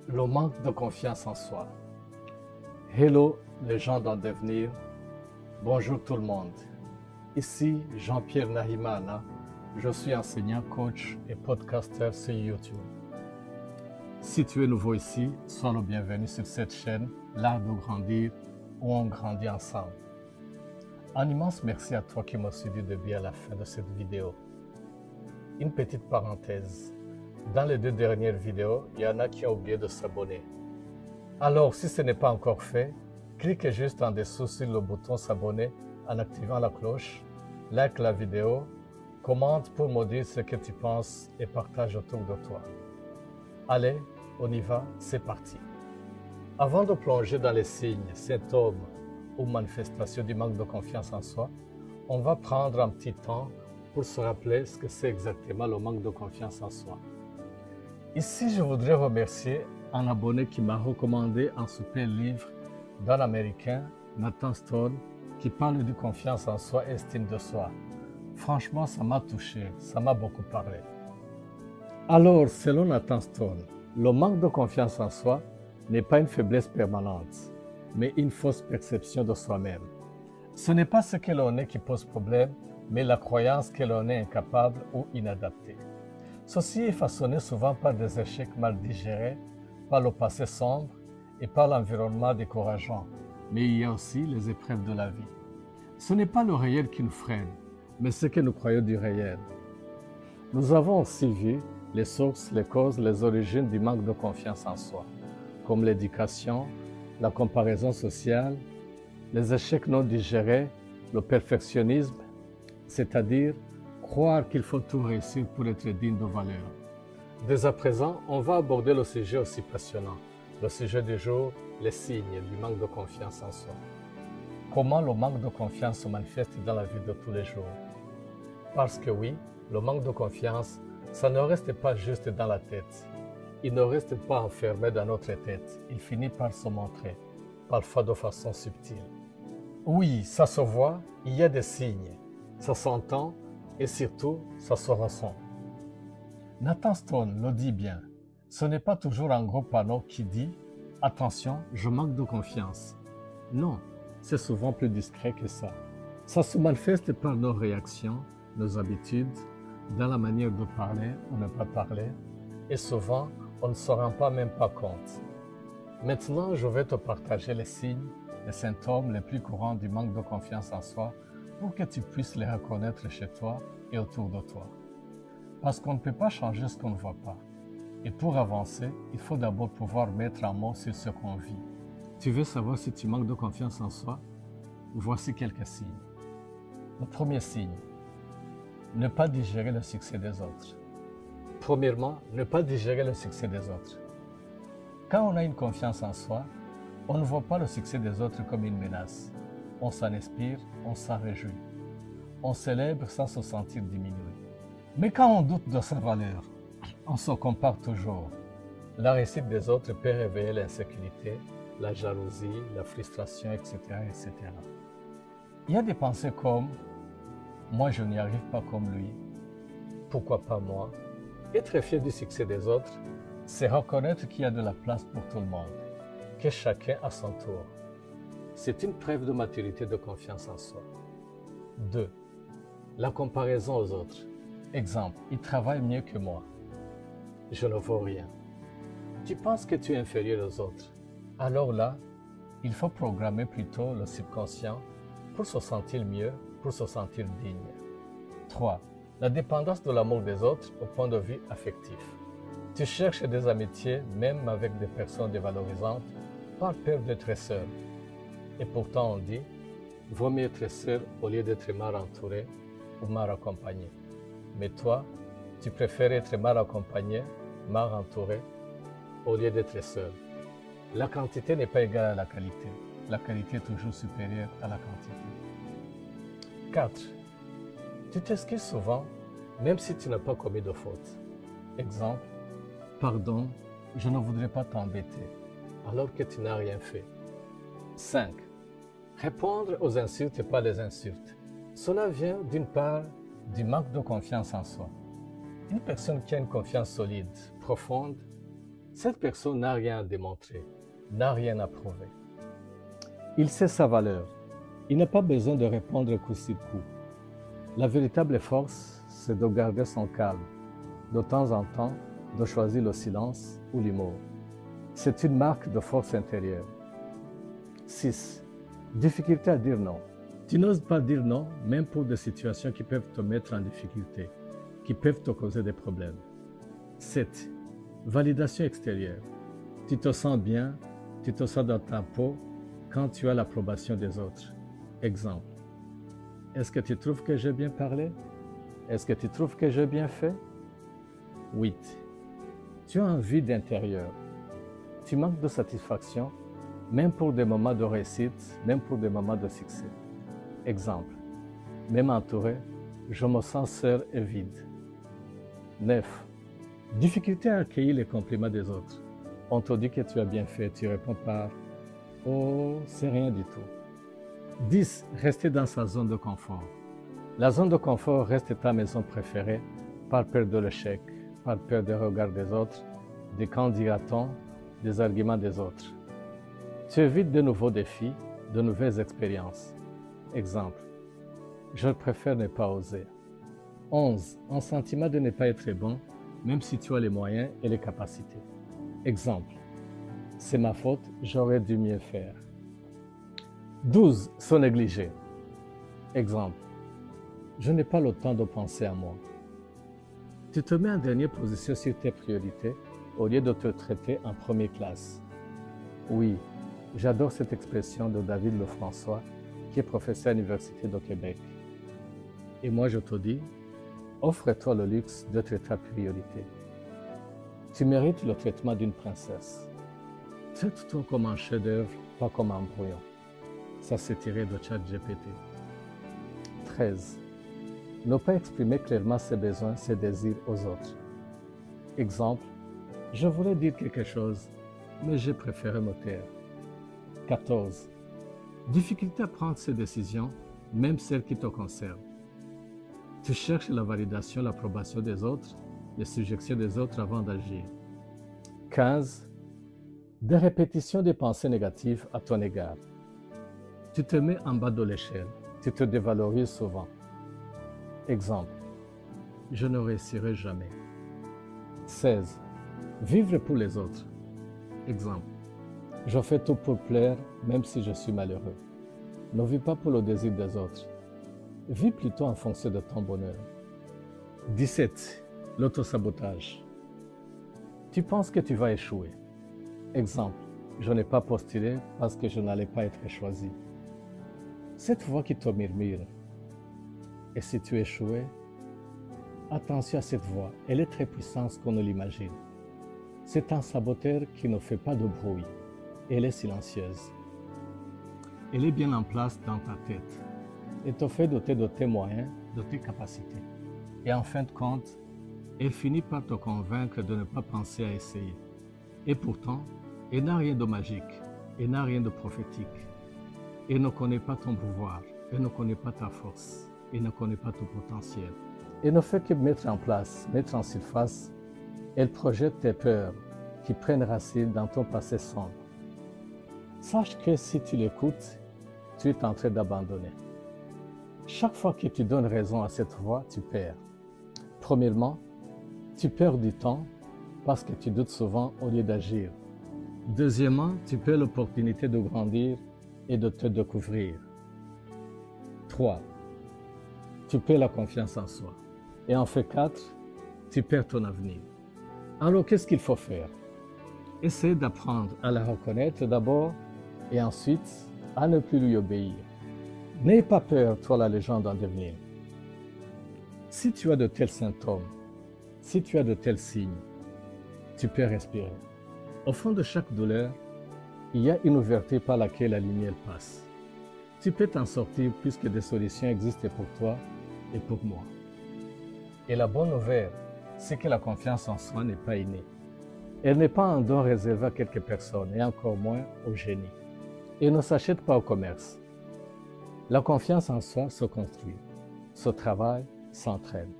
Le manque de confiance en soi. Hello les gens dans le devenir. Bonjour tout le monde. Ici Jean-Pierre Nahimana. Je suis enseignant, coach et podcasteur sur YouTube. Si tu es nouveau ici, sois le bienvenu sur cette chaîne, L'Art de Grandir, où on grandit ensemble. Un immense merci à toi qui m'as suivi depuis à la fin de cette vidéo. Une petite parenthèse. Dans les 2 dernières vidéos, il y en a qui ont oublié de s'abonner. Alors, si ce n'est pas encore fait, cliquez juste en dessous sur le bouton s'abonner en activant la cloche, like la vidéo, commente pour me dire ce que tu penses et partage autour de toi. Allez, on y va, c'est parti. Avant de plonger dans les signes, symptômes ou manifestations du manque de confiance en soi, on va prendre un petit temps pour se rappeler ce que c'est exactement le manque de confiance en soi. Ici, je voudrais remercier un abonné qui m'a recommandé un super livre d'un Américain, Nathan Stone, qui parle de confiance en soi et estime de soi. Franchement, ça m'a touché, ça m'a beaucoup parlé. Alors, selon Nathan Stone, le manque de confiance en soi n'est pas une faiblesse permanente, mais une fausse perception de soi-même. Ce n'est pas ce que l'on est qui pose problème, mais la croyance que l'on est incapable ou inadapté. Ceci est façonné souvent par des échecs mal digérés, par le passé sombre et par l'environnement décourageant, mais il y a aussi les épreuves de la vie. Ce n'est pas le réel qui nous freine, mais ce que nous croyons du réel. Nous avons aussi vu les sources, les causes, les origines du manque de confiance en soi, comme l'éducation, la comparaison sociale, les échecs non digérés, le perfectionnisme, c'est-à-dire croire qu'il faut tout réussir pour être digne de valeur. Dès à présent, on va aborder le sujet aussi passionnant. Le sujet du jour, les signes du manque de confiance en soi. Comment le manque de confiance se manifeste dans la vie de tous les jours? Parce que oui, le manque de confiance, ça ne reste pas juste dans la tête. Il ne reste pas enfermé dans notre tête. Il finit par se montrer, parfois de façon subtile. Oui, ça se voit, il y a des signes. Ça s'entend et surtout, ça se ressent. Nathan Stone le dit bien. Ce n'est pas toujours un gros panneau qui dit « Attention, je manque de confiance ». Non, c'est souvent plus discret que ça. Ça se manifeste par nos réactions, nos habitudes, dans la manière de parler ou ne pas parler, et souvent, on ne se rend même pas compte. Maintenant, je vais te partager les signes, les symptômes les plus courants du manque de confiance en soi pour que tu puisses les reconnaître chez toi et autour de toi. Parce qu'on ne peut pas changer ce qu'on ne voit pas. Et pour avancer, il faut d'abord pouvoir mettre un mot sur ce qu'on vit. Tu veux savoir si tu manques de confiance en soi? Voici quelques signes. Le premier signe, ne pas digérer le succès des autres. Premièrement, ne pas digérer le succès des autres. Quand on a une confiance en soi, on ne voit pas le succès des autres comme une menace. On s'en inspire, on s'en réjouit. On célèbre sans se sentir diminué. Mais quand on doute de sa valeur, on se compare toujours. La réussite des autres peut réveiller l'insécurité, la jalousie, la frustration, etc., etc. Il y a des pensées comme « moi je n'y arrive pas comme lui »,« pourquoi pas moi ». Être fier du succès des autres, c'est reconnaître qu'il y a de la place pour tout le monde, que chacun a son tour. C'est une preuve de maturité et de confiance en soi. 2. La comparaison aux autres. Exemple, il travaille mieux que moi. Je ne vaux rien. Tu penses que tu es inférieur aux autres. Alors là, il faut programmer plutôt le subconscient pour se sentir mieux, pour se sentir digne. 3. La dépendance de l'amour des autres au point de vue affectif. Tu cherches des amitiés même avec des personnes dévalorisantes par peur d'être seul. Et pourtant on dit, vaut mieux être seul au lieu d'être mal entouré ou mal accompagné. Mais toi, tu préfères être mal accompagné, mal entouré, au lieu d'être seul. La quantité n'est pas égale à la qualité. La qualité est toujours supérieure à la quantité. 4. Tu t'excuses souvent, même si tu n'as pas commis de faute. Exemple, pardon, je ne voudrais pas t'embêter, alors que tu n'as rien fait. 5. Répondre aux insultes et pas les insultes. Cela vient d'une part du manque de confiance en soi. Une personne qui a une confiance solide, profonde, Cette personne n'a rien à démontrer, n'a rien à prouver. Il sait sa valeur. Il n'a pas besoin de répondre coup sur coup. La véritable force, c'est de garder son calme, de temps en temps, de choisir le silence ou l'humour. C'est une marque de force intérieure. 6. Difficulté à dire non. Tu n'oses pas dire non, même pour des situations qui peuvent te mettre en difficulté, qui peuvent te causer des problèmes. 7. Validation extérieure. Tu te sens bien, tu te sens dans ta peau quand tu as l'approbation des autres. Exemple. Est-ce que tu trouves que j'ai bien parlé? Est-ce que tu trouves que j'ai bien fait? 8. Tu as un vide intérieur. Tu manques de satisfaction, même pour des moments de réussite, même pour des moments de succès. Exemple. Même entouré, je me sens seul et vide. 9. Difficulté à accueillir les compliments des autres. On te dit que tu as bien fait, tu réponds par « Oh, c'est rien du tout ». 10. Rester dans sa zone de confort. La zone de confort reste ta maison préférée par peur de l'échec, par peur des regards des autres, des qu'en dira-t-on, des arguments des autres. Tu évites de nouveaux défis, de nouvelles expériences. Exemple. Je préfère ne pas oser. 11. Un sentiment de ne pas être bon, même si tu as les moyens et les capacités. Exemple. C'est ma faute, j'aurais dû mieux faire. 12. Se négliger. Exemple. Je n'ai pas le temps de penser à moi. Tu te mets en dernière position sur tes priorités au lieu de te traiter en première classe. Oui, j'adore cette expression de David Lefrançois, qui est professeur à l'Université de Québec. Et moi, je te dis, offre-toi le luxe d'être ta priorité. Tu mérites le traitement d'une princesse. Traite-toi comme un chef-d'œuvre, pas comme un brouillon. Ça, c'est tiré de ChatGPT. 13. Ne pas exprimer clairement ses besoins, ses désirs aux autres. Exemple. Je voulais dire quelque chose, mais j'ai préféré me taire. 14. Difficulté à prendre ses décisions, même celles qui te concernent. Tu cherches la validation, l'approbation des autres, les suggestions des autres avant d'agir. 15. Des répétitions des pensées négatives à ton égard. Tu te mets en bas de l'échelle, tu te dévalorises souvent. Exemple. Je ne réussirai jamais. 16. Vivre pour les autres. Exemple. Je fais tout pour plaire, même si je suis malheureux. Ne vis pas pour le désir des autres. Vis plutôt en fonction de ton bonheur. 17. L'autosabotage. Tu penses que tu vas échouer. Exemple. Je n'ai pas postulé parce que je n'allais pas être choisi. Cette voix qui te murmure. Et si tu échouais? Attention à cette voix, elle est très puissante qu'on ne l'imagine. C'est un saboteur qui ne fait pas de bruit. Elle est silencieuse. Elle est bien en place dans ta tête. Elle te fait douter de tes moyens, de tes capacités. Et en fin de compte, elle finit par te convaincre de ne pas penser à essayer. Et pourtant, elle n'a rien de magique, elle n'a rien de prophétique. Elle ne connaît pas ton pouvoir, elle ne connaît pas ta force, elle ne connaît pas ton potentiel. Elle ne fait que mettre en place, mettre en surface. Elle projette tes peurs qui prennent racine dans ton passé sombre. Sache que si tu l'écoutes, tu es en train d'abandonner. Chaque fois que tu donnes raison à cette voix, tu perds. Premièrement, tu perds du temps parce que tu doutes souvent au lieu d'agir. Deuxièmement, tu perds l'opportunité de grandir et de te découvrir. 3. Tu perds la confiance en soi. Et en fait 4, tu perds ton avenir. Alors qu'est-ce qu'il faut faire? Essaye d'apprendre à la reconnaître d'abord et ensuite à ne plus lui obéir. N'aie pas peur, toi la légende en devenir. Si tu as de tels symptômes, si tu as de tels signes, tu peux respirer. Au fond de chaque douleur, il y a une ouverture par laquelle la lumière passe. Tu peux t'en sortir puisque des solutions existent pour toi et pour moi. Et la bonne nouvelle, c'est que la confiance en soi n'est pas innée. Elle n'est pas un don réservé à quelques personnes et encore moins au génie. Elle ne s'achète pas au commerce. La confiance en soi se construit, se travaille, s'entraîne.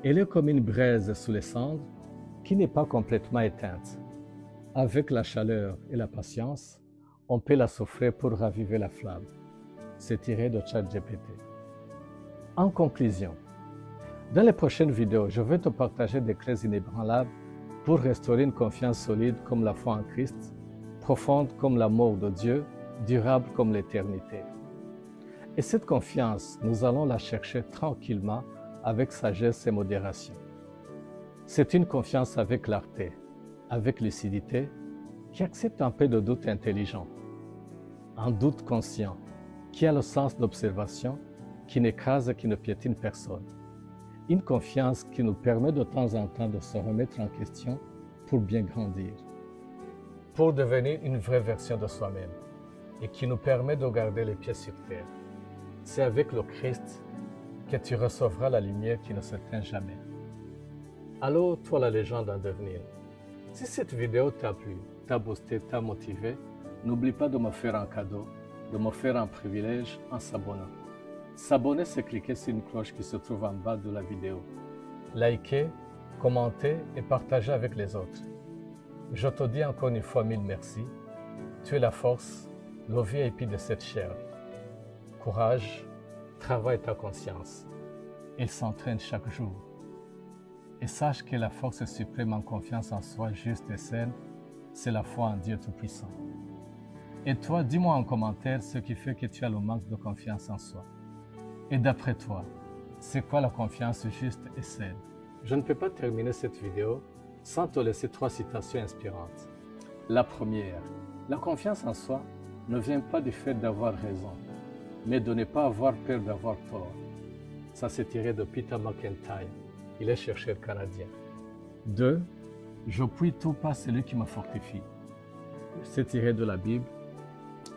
Elle est comme une braise sous les cendres qui n'est pas complètement éteinte. Avec la chaleur et la patience, on peut la souffrir pour raviver la flamme. C'est tiré de ChatGPT. En conclusion, dans les prochaines vidéos, je vais te partager des clés inébranlables pour restaurer une confiance solide comme la foi en Christ, profonde comme l'amour de Dieu, durable comme l'éternité. Et cette confiance, nous allons la chercher tranquillement avec sagesse et modération. C'est une confiance avec clarté, avec lucidité, qui accepte un peu de doute intelligent, un doute conscient, qui a le sens d'observation, qui n'écrase et qui ne piétine personne. Une confiance qui nous permet de temps en temps de se remettre en question pour bien grandir, pour devenir une vraie version de soi-même et qui nous permet de garder les pieds sur terre. C'est avec le Christ que tu recevras la lumière qui ne s'éteint jamais. Allô, toi la légende en devenir. Si cette vidéo t'a plu, t'a boosté, t'a motivé, n'oublie pas de me faire un cadeau, de me faire un privilège en s'abonnant. S'abonner, c'est cliquer sur une cloche qui se trouve en bas de la vidéo. Likez, commentez et partagez avec les autres. Je te dis encore une fois mille merci. Tu es la force, le VIP de cette chair. Courage, travaille ta conscience. Elle s'entraîne chaque jour. Et sache que la force suprême en confiance en soi juste et saine, c'est la foi en Dieu Tout-Puissant. Et toi, dis-moi en commentaire ce qui fait que tu as le manque de confiance en soi. Et d'après toi, c'est quoi la confiance juste et saine? Je ne peux pas terminer cette vidéo sans te laisser 3 citations inspirantes. La première, la confiance en soi ne vient pas du fait d'avoir raison, mais de ne pas avoir peur d'avoir tort. Ça c'est tiré de Peter McIntyre, il est chercheur canadien. 2. Je puis tout par celui qui me fortifie. C'est tiré de la Bible.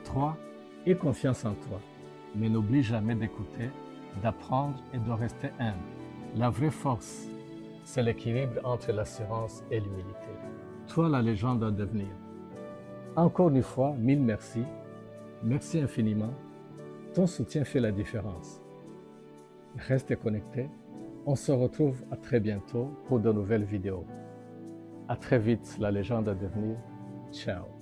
3. Aie confiance en toi, mais n'oublie jamais d'écouter, d'apprendre et de rester humble. La vraie force, c'est l'équilibre entre l'assurance et l'humilité. Toi, la légende à devenir. Encore une fois, mille merci. Merci infiniment. Ton soutien fait la différence. Reste connecté. On se retrouve à très bientôt pour de nouvelles vidéos. À très vite, la légende à devenir. Ciao.